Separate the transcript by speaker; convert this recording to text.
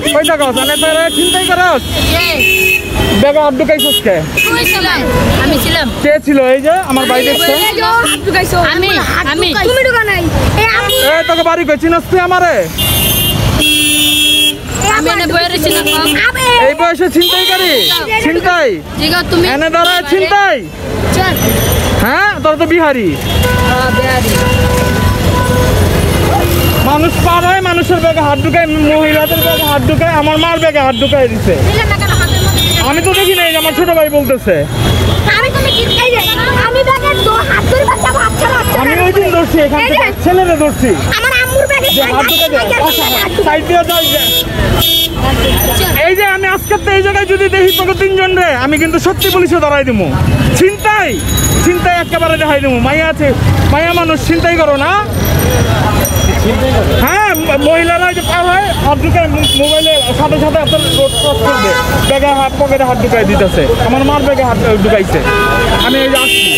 Speaker 1: কই টাকা জানে তারে চিন্তাই করস বেগা হাত ঢুকাইছস কে
Speaker 2: আমি ছিলাম
Speaker 1: কে ছিল এই যে আমার বাড়ি দেখছো
Speaker 2: আমি তুমি ঢুকা নাই
Speaker 1: এই তোকে বাড়ি কই চিনস তুই আমারে
Speaker 2: আমি এনে বইরে ছিলাম
Speaker 1: এই বয়সে চিন্তাই করি চিন্তাই
Speaker 2: জিগা তুমি
Speaker 1: এনে দাঁড়ায় চিন্তাই
Speaker 2: চল
Speaker 1: হ্যাঁ তোর তো বিহারি
Speaker 2: বিহারি
Speaker 1: মানুষ পাড়ায় মানুষের ব্যাগে হাত ঢুকায় মহিলাদের ব্যাগে হাত ঢুকায় আমার মার ব্যাগে হাত ঢুকায় দিছে আমি তো দেখি নাই আমার ছোট ভাই বলতেছে আমি ওই দিন ধরছি এখান থেকে ছেলেরে ধরছি হাত ঢুকায় এই যে আমি আজকে এই জায়গায় যদি দেখি তোকে তিনজন রে আমি কিন্তু সত্যি পুলিশে ধরাই দিব চিন্তাই চিন্তাই একেবারে দেখাই দিব মাইয়া আছে মাইয়া মানুষ চিন্তাই করো না হ্যাঁ মহিলারা যে পার হয় হাত ঢুকায় মোবাইলের সাথে সাথে আপনার রোড ক্রস করবে ব্যাগে হাত পকেটে হাত ঢুকাই দিতেছে আমার মার ব্যাগে হাত ঢুকাইছে আমি এই যে আসছি